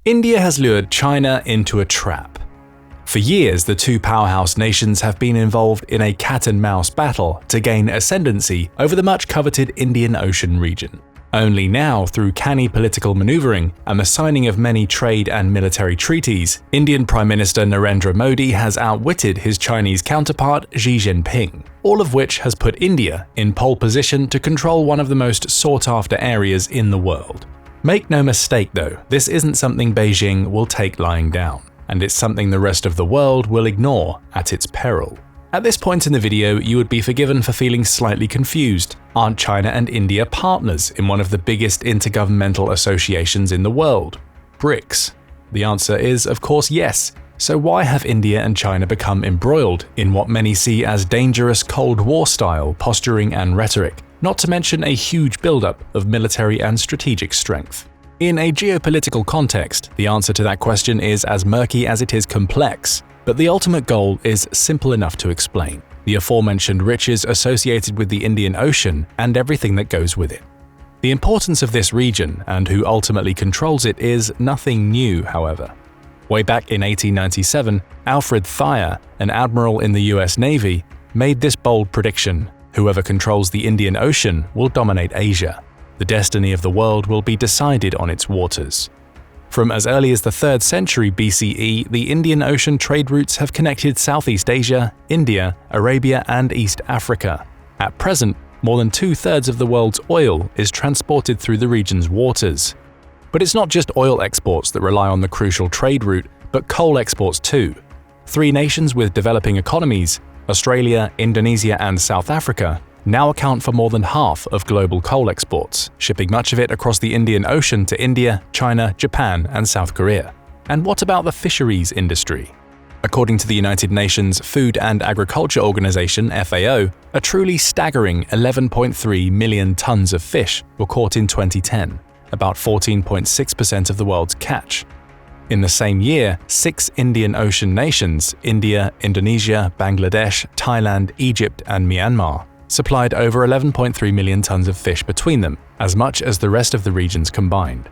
India has lured China into a trap. For years, the two powerhouse nations have been involved in a cat-and-mouse battle to gain ascendancy over the much-coveted Indian Ocean region. Only now, through canny political maneuvering and the signing of many trade and military treaties, Indian Prime Minister Narendra Modi has outwitted his Chinese counterpart Xi Jinping, all of which has put India in pole position to control one of the most sought-after areas in the world. Make no mistake though, this isn't something Beijing will take lying down, and it's something the rest of the world will ignore at its peril. At this point in the video, you would be forgiven for feeling slightly confused. Aren't China and India partners in one of the biggest intergovernmental associations in the world, BRICS? The answer is, of course, yes. So why have India and China become embroiled in what many see as dangerous Cold War-style posturing and rhetoric, not to mention a huge buildup of military and strategic strength? In a geopolitical context, the answer to that question is as murky as it is complex, but the ultimate goal is simple enough to explain: the aforementioned riches associated with the Indian Ocean and everything that goes with it. The importance of this region and who ultimately controls it is nothing new, however. Way back in 1897, Alfred Thayer, an admiral in the US Navy, made this bold prediction: whoever controls the Indian Ocean will dominate Asia. The destiny of the world will be decided on its waters. From as early as the 3rd century BCE, the Indian Ocean trade routes have connected Southeast Asia, India, Arabia, and East Africa. At present, more than 2/3 of the world's oil is transported through the region's waters. But it's not just oil exports that rely on the crucial trade route, but coal exports too. 3 nations with developing economies, Australia, Indonesia, and South Africa, now account for more than half of global coal exports, shipping much of it across the Indian Ocean to India, China, Japan, and South Korea. And what about the fisheries industry? According to the United Nations Food and Agriculture Organization (FAO), a truly staggering 11.3 million tons of fish were caught in 2010, about 14.6% of the world's catch. In the same year, 6 Indian Ocean nations – India, Indonesia, Bangladesh, Thailand, Egypt, and Myanmar – supplied over 11.3 million tons of fish between them, as much as the rest of the regions combined.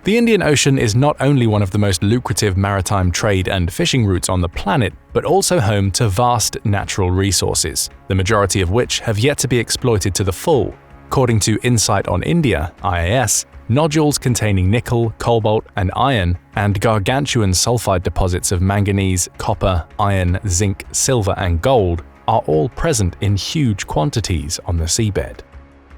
The Indian Ocean is not only one of the most lucrative maritime trade and fishing routes on the planet, but also home to vast natural resources, the majority of which have yet to be exploited to the full. According to Insight on India (IAS), nodules containing nickel, cobalt, and iron, and gargantuan sulfide deposits of manganese, copper, iron, zinc, silver, and gold are all present in huge quantities on the seabed.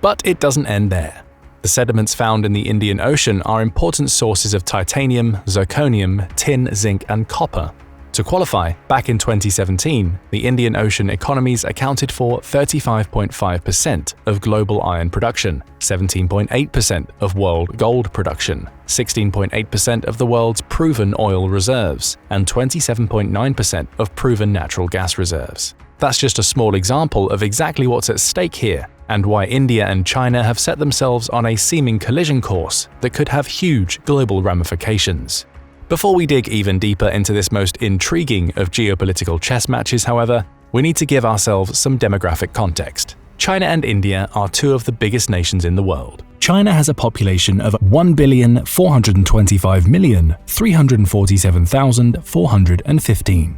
But it doesn't end there. The sediments found in the Indian Ocean are important sources of titanium, zirconium, tin, zinc, and copper. To qualify, back in 2017, the Indian Ocean economies accounted for 35.5% of global iron production, 17.8% of world gold production, 16.8% of the world's proven oil reserves, and 27.9% of proven natural gas reserves. That's just a small example of exactly what's at stake here, and why India and China have set themselves on a seeming collision course that could have huge global ramifications. Before we dig even deeper into this most intriguing of geopolitical chess matches, however, we need to give ourselves some demographic context. China and India are 2 of the biggest nations in the world. China has a population of 1,425,347,415.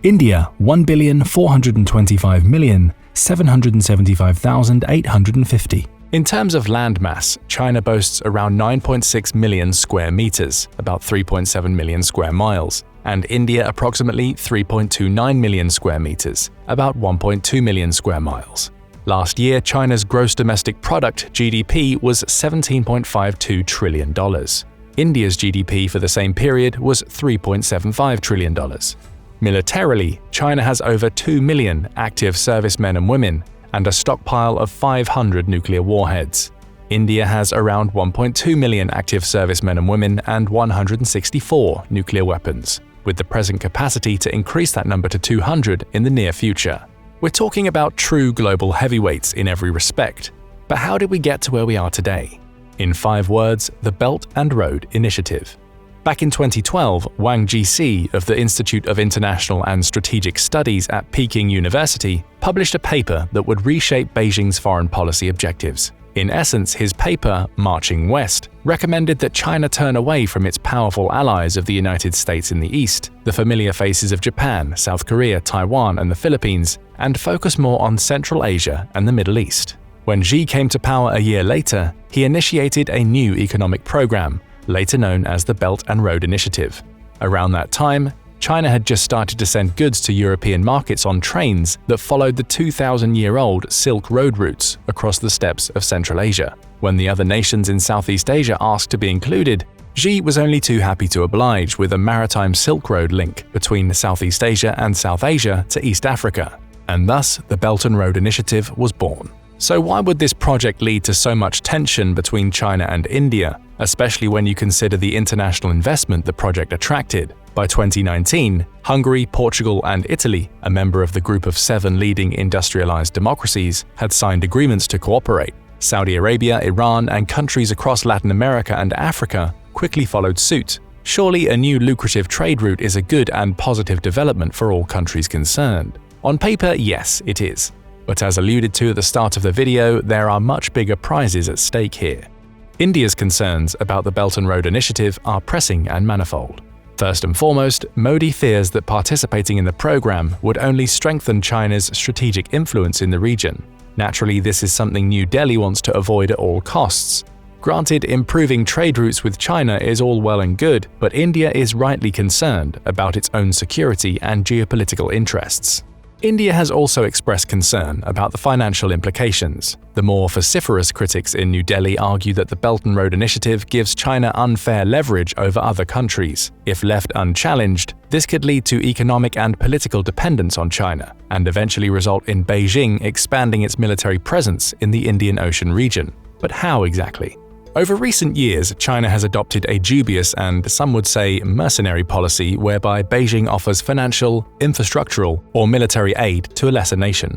India, 1,425,775,850. In terms of landmass, China boasts around 9.6 million square meters, about 3.7 million square miles, and India approximately 3.29 million square meters, about 1.2 million square miles. Last year, China's gross domestic product (GDP) was $17.52 trillion. India's GDP for the same period was $3.75 trillion. Militarily, China has over 2 million active servicemen and women and a stockpile of 500 nuclear warheads. India has around 1.2 million active servicemen and women and 164 nuclear weapons, with the present capacity to increase that number to 200 in the near future. We're talking about true global heavyweights in every respect. But how did we get to where we are today? In 5 words, the Belt and Road Initiative. Back in 2012, Wang Jixi of the Institute of International and Strategic Studies at Peking University published a paper that would reshape Beijing's foreign policy objectives. In essence, his paper, Marching West, recommended that China turn away from its powerful allies of the United States in the East, the familiar faces of Japan, South Korea, Taiwan, and the Philippines, and focus more on Central Asia and the Middle East. When Xi came to power a year later, he initiated a new economic program, later known as the Belt and Road Initiative. Around that time, China had just started to send goods to European markets on trains that followed the 2,000-year-old Silk Road routes across the steppes of Central Asia. When the other nations in Southeast Asia asked to be included, Xi was only too happy to oblige with a maritime Silk Road link between Southeast Asia and South Asia to East Africa, and thus the Belt and Road Initiative was born. So why would this project lead to so much tension between China and India, especially when you consider the international investment the project attracted? By 2019, Hungary, Portugal, and Italy, a member of the group of 7 leading industrialized democracies, had signed agreements to cooperate. Saudi Arabia, Iran, and countries across Latin America and Africa quickly followed suit. Surely a new lucrative trade route is a good and positive development for all countries concerned. On paper, yes, it is. But as alluded to at the start of the video, there are much bigger prizes at stake here. India's concerns about the Belt and Road Initiative are pressing and manifold. First and foremost, Modi fears that participating in the program would only strengthen China's strategic influence in the region. Naturally, this is something New Delhi wants to avoid at all costs. Granted, improving trade routes with China is all well and good, but India is rightly concerned about its own security and geopolitical interests. India has also expressed concern about the financial implications. The more vociferous critics in New Delhi argue that the Belt and Road Initiative gives China unfair leverage over other countries. If left unchallenged, this could lead to economic and political dependence on China, and eventually result in Beijing expanding its military presence in the Indian Ocean region. But how exactly? Over recent years, China has adopted a dubious and, some would say, mercenary policy whereby Beijing offers financial, infrastructural, or military aid to a lesser nation.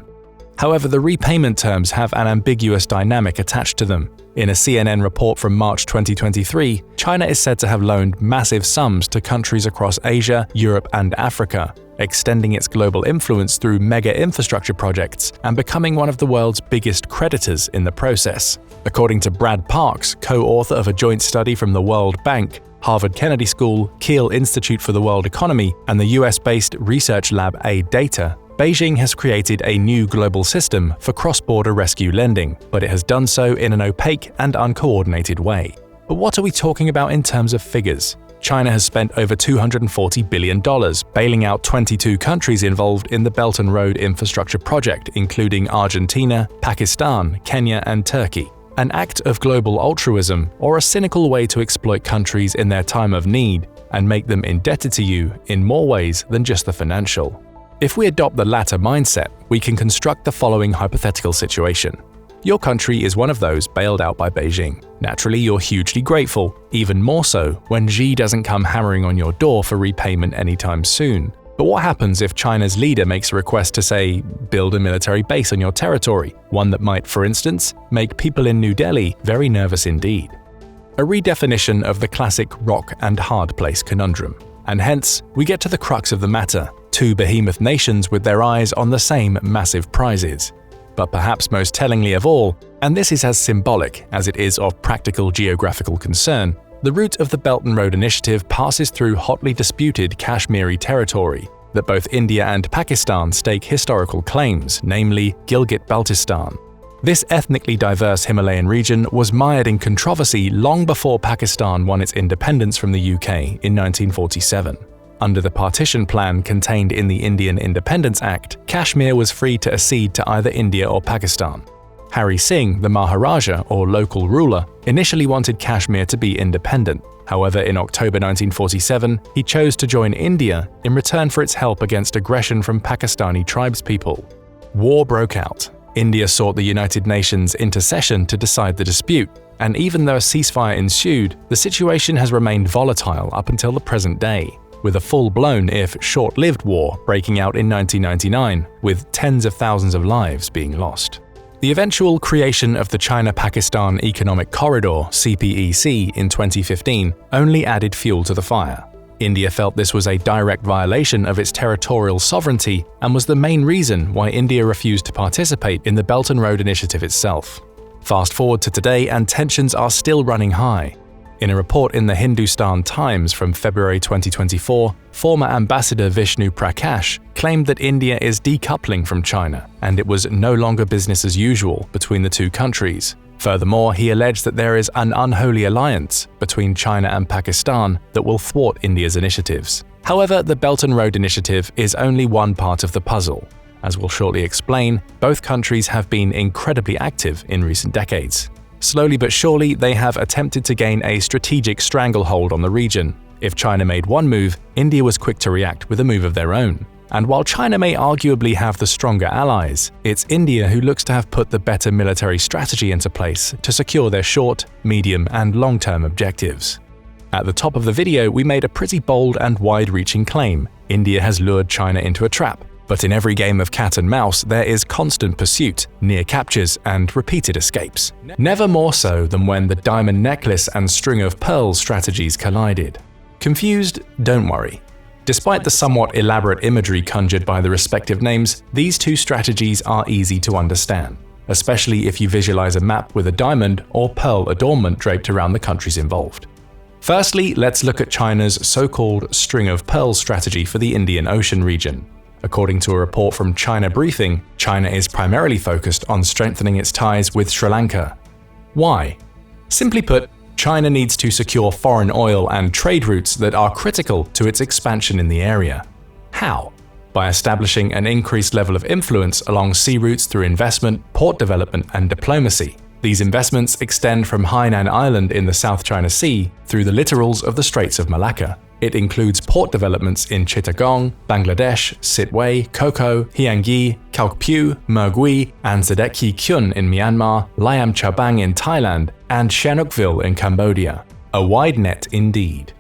However, the repayment terms have an ambiguous dynamic attached to them. In a CNN report from March 2023, China is said to have loaned massive sums to countries across Asia, Europe, and Africa, extending its global influence through mega infrastructure projects and becoming one of the world's biggest creditors in the process. According to Brad Parks, co-author of a joint study from the World Bank, Harvard Kennedy School, Kiel Institute for the World Economy, and the US-based research lab Aid Data, Beijing has created a new global system for cross-border rescue lending, but it has done so in an opaque and uncoordinated way. But what are we talking about in terms of figures? China has spent over $240 billion bailing out 22 countries involved in the Belt and Road Infrastructure project, including Argentina, Pakistan, Kenya, and Turkey. An act of global altruism, or a cynical way to exploit countries in their time of need and make them indebted to you in more ways than just the financial. If we adopt the latter mindset, we can construct the following hypothetical situation. Your country is one of those bailed out by Beijing. Naturally, you're hugely grateful, even more so when Xi doesn't come hammering on your door for repayment anytime soon. But what happens if China's leader makes a request to, say, build a military base on your territory, one that might, for instance, make people in New Delhi very nervous indeed? A redefinition of the classic rock and hard place conundrum. And hence, we get to the crux of the matter, two behemoth nations with their eyes on the same massive prizes. But perhaps most tellingly of all, and this is as symbolic as it is of practical geographical concern, the route of the Belt and Road Initiative passes through hotly disputed Kashmiri territory that both India and Pakistan stake historical claims, namely Gilgit-Baltistan. This ethnically diverse Himalayan region was mired in controversy long before Pakistan won its independence from the UK in 1947. Under the partition plan contained in the Indian Independence Act, Kashmir was free to accede to either India or Pakistan. Hari Singh, the Maharaja or local ruler, initially wanted Kashmir to be independent. However, in October 1947, he chose to join India in return for its help against aggression from Pakistani tribespeople. War broke out. India sought the United Nations intercession to decide the dispute, and even though a ceasefire ensued, the situation has remained volatile up until the present day, with a full-blown, if short-lived war breaking out in 1999, with tens of thousands of lives being lost. The eventual creation of the China-Pakistan Economic Corridor (CPEC) in 2015 only added fuel to the fire. India felt this was a direct violation of its territorial sovereignty and was the main reason why India refused to participate in the Belt and Road Initiative itself. Fast forward to today and tensions are still running high. In a report in the Hindustan Times from February 2024, former Ambassador Vishnu Prakash claimed that India is decoupling from China and it was no longer business as usual between the two countries. Furthermore, he alleged that there is an unholy alliance between China and Pakistan that will thwart India's initiatives. However, the Belt and Road Initiative is only one part of the puzzle. As we'll shortly explain, both countries have been incredibly active in recent decades. Slowly but surely, they have attempted to gain a strategic stranglehold on the region. If China made one move, India was quick to react with a move of their own. And while China may arguably have the stronger allies, it's India who looks to have put the better military strategy into place to secure their short, medium, and long-term objectives. At the top of the video, we made a pretty bold and wide-reaching claim: India has lured China into a trap. But in every game of cat and mouse, there is constant pursuit, near captures, and repeated escapes. Never more so than when the diamond necklace and string of pearls strategies collided. Confused? Don't worry. Despite the somewhat elaborate imagery conjured by the respective names, these two strategies are easy to understand, especially if you visualize a map with a diamond or pearl adornment draped around the countries involved. Firstly, let's look at China's so-called string of pearls strategy for the Indian Ocean region. According to a report from China Briefing, China is primarily focused on strengthening its ties with Sri Lanka. Why? Simply put, China needs to secure foreign oil and trade routes that are critical to its expansion in the area. How? By establishing an increased level of influence along sea routes through investment, port development, and diplomacy. These investments extend from Hainan Island in the South China Sea through the littorals of the Straits of Malacca. It includes port developments in Chittagong, Bangladesh, Sittwe, Koko, Hyanggi, Kalkpyu, Mergui, and Sadek Kyun in Myanmar, Liam Chabang in Thailand, and Sihanoukville in Cambodia. A wide net indeed.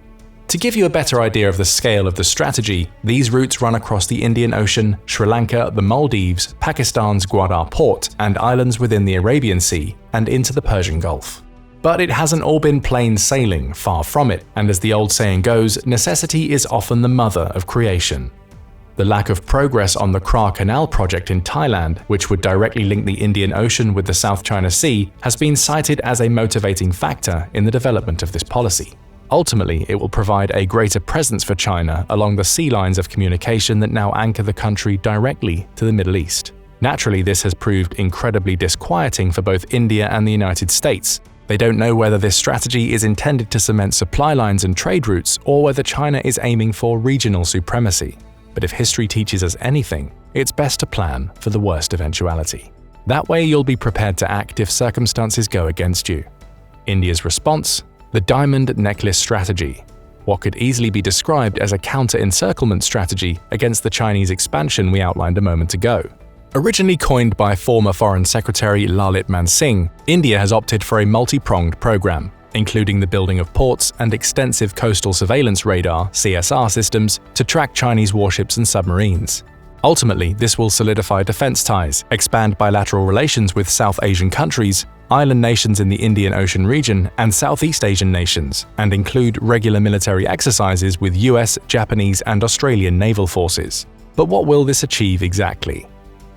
To give you a better idea of the scale of the strategy, these routes run across the Indian Ocean, Sri Lanka, the Maldives, Pakistan's Gwadar Port, and islands within the Arabian Sea, and into the Persian Gulf. But it hasn't all been plain sailing, far from it, and as the old saying goes, necessity is often the mother of creation. The lack of progress on the Kra Canal project in Thailand, which would directly link the Indian Ocean with the South China Sea, has been cited as a motivating factor in the development of this policy. Ultimately, it will provide a greater presence for China along the sea lines of communication that now anchor the country directly to the Middle East. Naturally, this has proved incredibly disquieting for both India and the United States. They don't know whether this strategy is intended to cement supply lines and trade routes or whether China is aiming for regional supremacy. But if history teaches us anything, it's best to plan for the worst eventuality. That way you'll be prepared to act if circumstances go against you. India's response? The diamond necklace strategy. What could easily be described as a counter-encirclement strategy against the Chinese expansion we outlined a moment ago. Originally coined by former Foreign Secretary Lalit Mansingh, India has opted for a multi-pronged program, including the building of ports and extensive coastal surveillance radar (CSR) systems to track Chinese warships and submarines. Ultimately, this will solidify defense ties, expand bilateral relations with South Asian countries, island nations in the Indian Ocean region, and Southeast Asian nations, and include regular military exercises with US, Japanese, and Australian naval forces. But what will this achieve exactly?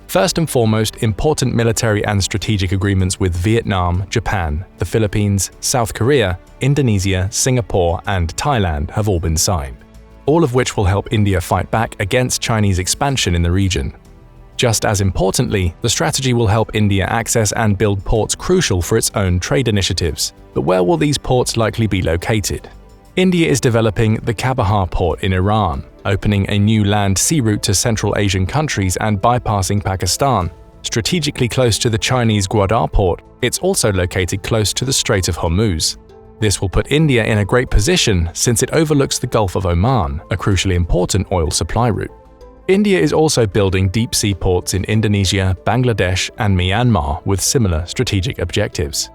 First and foremost, important military and strategic agreements with Vietnam, Japan, the Philippines, South Korea, Indonesia, Singapore, and Thailand have all been signed, all of which will help India fight back against Chinese expansion in the region. Just as importantly, the strategy will help India access and build ports crucial for its own trade initiatives. But where will these ports likely be located? India is developing the Chabahar port in Iran, opening a new land-sea route to Central Asian countries and bypassing Pakistan. Strategically close to the Chinese Gwadar port, it's also located close to the Strait of Hormuz. This will put India in a great position since it overlooks the Gulf of Oman, a crucially important oil supply route. India is also building deep-sea ports in Indonesia, Bangladesh, and Myanmar with similar strategic objectives.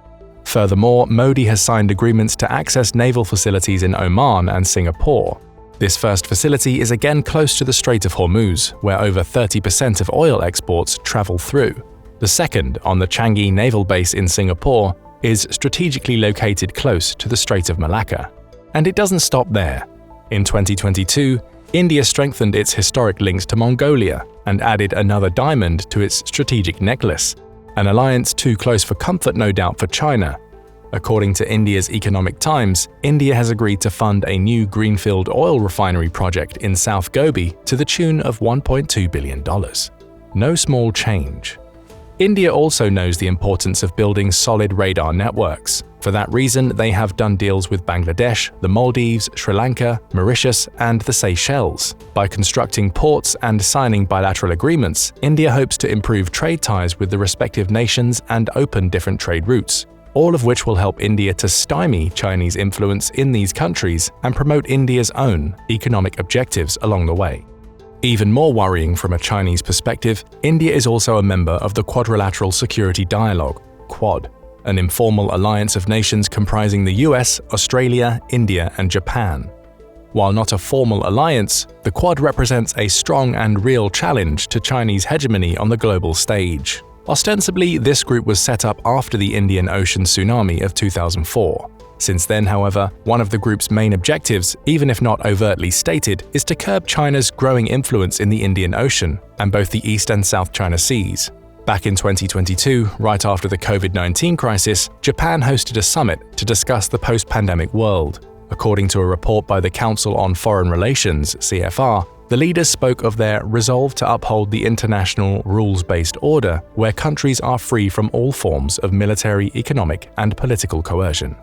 Furthermore, Modi has signed agreements to access naval facilities in Oman and Singapore. This first facility is again close to the Strait of Hormuz, where over 30% of oil exports travel through. The second, on the Changi Naval Base in Singapore, is strategically located close to the Strait of Malacca. And it doesn't stop there. In 2022, India strengthened its historic links to Mongolia and added another diamond to its strategic necklace. An alliance too close for comfort, no doubt, for China. According to India's Economic Times, India has agreed to fund a new greenfield oil refinery project in South Gobi to the tune of $1.2 billion. No small change. India also knows the importance of building solid radar networks. For that reason, they have done deals with Bangladesh, the Maldives, Sri Lanka, Mauritius, and the Seychelles. By constructing ports and signing bilateral agreements, India hopes to improve trade ties with the respective nations and open different trade routes, all of which will help India to stymie Chinese influence in these countries and promote India's own economic objectives along the way. Even more worrying from a Chinese perspective, India is also a member of the Quadrilateral Security Dialogue, Quad, an informal alliance of nations comprising the US, Australia, India, and Japan. While not a formal alliance, the Quad represents a strong and real challenge to Chinese hegemony on the global stage. Ostensibly, this group was set up after the Indian Ocean tsunami of 2004. Since then, however, one of the group's main objectives, even if not overtly stated, is to curb China's growing influence in the Indian Ocean and both the East and South China Seas. Back in 2022, right after the COVID-19 crisis, Japan hosted a summit to discuss the post-pandemic world. According to a report by the Council on Foreign Relations, CFR, the leaders spoke of their resolve to uphold the international rules-based order where countries are free from all forms of military, economic, and political coercion.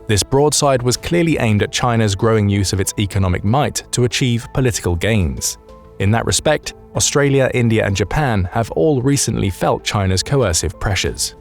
This broadside was clearly aimed at China's growing use of its economic might to achieve political gains. In that respect, Australia, India, and Japan have all recently felt China's coercive pressures.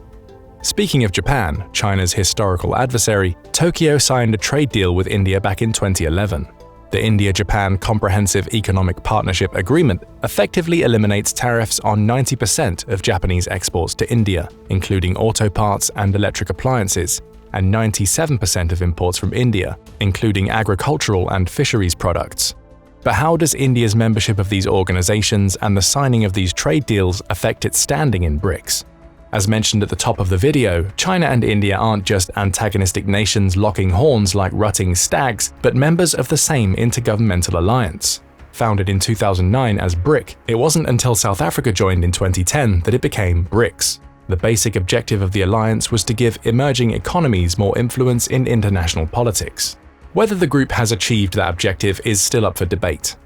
Speaking of Japan, China's historical adversary, Tokyo signed a trade deal with India back in 2011. The India-Japan Comprehensive Economic Partnership Agreement effectively eliminates tariffs on 90% of Japanese exports to India, including auto parts and electric appliances, and 97% of imports from India, including agricultural and fisheries products. But how does India's membership of these organizations and the signing of these trade deals affect its standing in BRICS? As mentioned at the top of the video, China and India aren't just antagonistic nations locking horns like rutting stags, but members of the same intergovernmental alliance. Founded in 2009 as BRIC, it wasn't until South Africa joined in 2010 that it became BRICS. The basic objective of the alliance was to give emerging economies more influence in international politics. Whether the group has achieved that objective is still up for debate.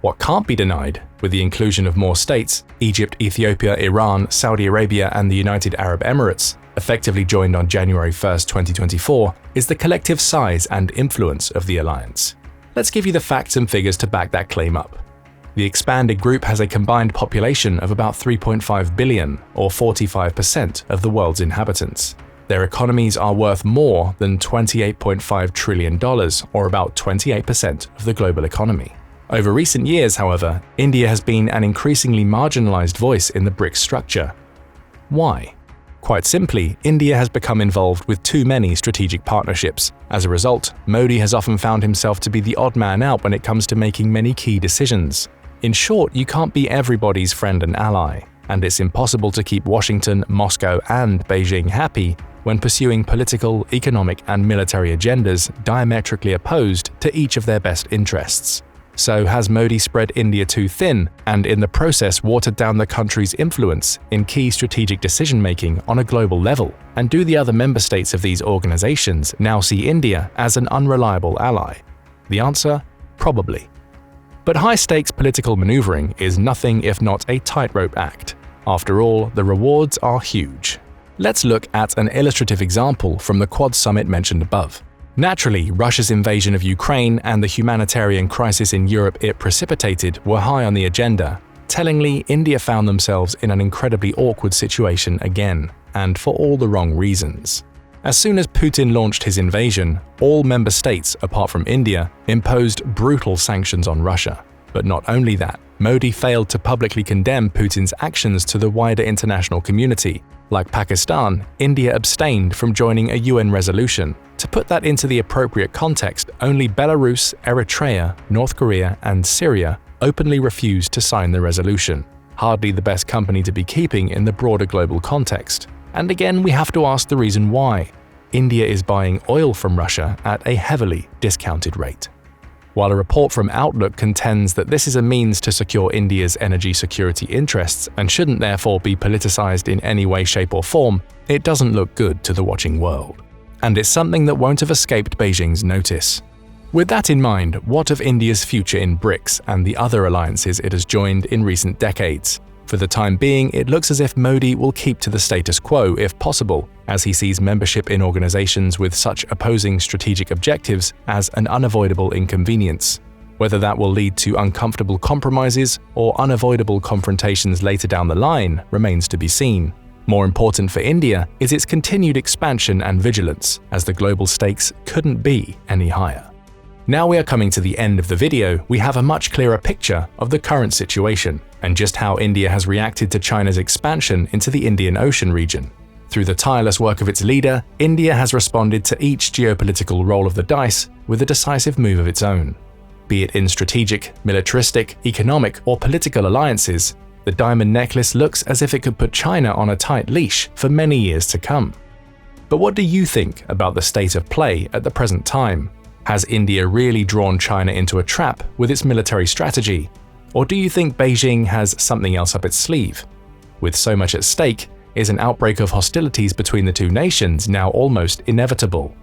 What can't be denied, with the inclusion of more states, Egypt, Ethiopia, Iran, Saudi Arabia, and the United Arab Emirates, effectively joined on January 1, 2024, is the collective size and influence of the alliance. Let's give you the facts and figures to back that claim up. The expanded group has a combined population of about 3.5 billion, or 45% of the world's inhabitants. Their economies are worth more than $28.5 trillion, or about 28% of the global economy. Over recent years, however, India has been an increasingly marginalized voice in the BRICS structure. Why? Quite simply, India has become involved with too many strategic partnerships. As a result, Modi has often found himself to be the odd man out when it comes to making many key decisions. In short, you can't be everybody's friend and ally, and it's impossible to keep Washington, Moscow, and Beijing happy when pursuing political, economic, and military agendas diametrically opposed to each of their best interests. So has Modi spread India too thin, and in the process watered down the country's influence in key strategic decision-making on a global level? And do the other member states of these organizations now see India as an unreliable ally? The answer? Probably. But high-stakes political maneuvering is nothing if not a tightrope act. After all, the rewards are huge. Let's look at an illustrative example from the Quad summit mentioned above. Naturally, Russia's invasion of Ukraine and the humanitarian crisis in Europe it precipitated were high on the agenda. Tellingly, India found themselves in an incredibly awkward situation again, and for all the wrong reasons. As soon as Putin launched his invasion, all member states, apart from India, imposed brutal sanctions on Russia. But not only that, Modi failed to publicly condemn Putin's actions to the wider international community. Like Pakistan, India abstained from joining a UN resolution. To put that into the appropriate context, only Belarus, Eritrea, North Korea, and Syria openly refused to sign the resolution. Hardly the best company to be keeping in the broader global context. And again, we have to ask the reason why. India is buying oil from Russia at a heavily discounted rate. While a report from Outlook contends that this is a means to secure India's energy security interests and shouldn't therefore be politicized in any way, shape or form, it doesn't look good to the watching world. And it's something that won't have escaped Beijing's notice. With that in mind, what of India's future in BRICS and the other alliances it has joined in recent decades? For the time being, it looks as if Modi will keep to the status quo if possible, as he sees membership in organizations with such opposing strategic objectives as an unavoidable inconvenience. Whether that will lead to uncomfortable compromises or unavoidable confrontations later down the line remains to be seen. More important for India is its continued expansion and vigilance, as the global stakes couldn't be any higher. Now we are coming to the end of the video, we have a much clearer picture of the current situation and just how India has reacted to China's expansion into the Indian Ocean region. Through the tireless work of its leader, India has responded to each geopolitical roll of the dice with a decisive move of its own. Be it in strategic, militaristic, economic, or political alliances, the diamond necklace looks as if it could put China on a tight leash for many years to come. But what do you think about the state of play at the present time? Has India really drawn China into a trap with its military strategy? Or do you think Beijing has something else up its sleeve? With so much at stake, is an outbreak of hostilities between the two nations now almost inevitable?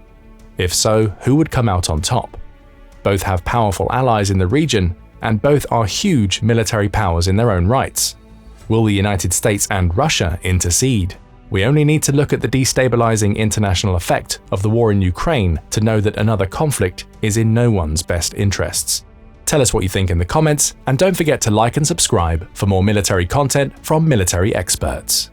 If so, who would come out on top? Both have powerful allies in the region, and both are huge military powers in their own rights. Will the United States and Russia intercede? We only need to look at the destabilizing international effect of the war in Ukraine to know that another conflict is in no one's best interests. Tell us what you think in the comments, and don't forget to like and subscribe for more military content from military experts.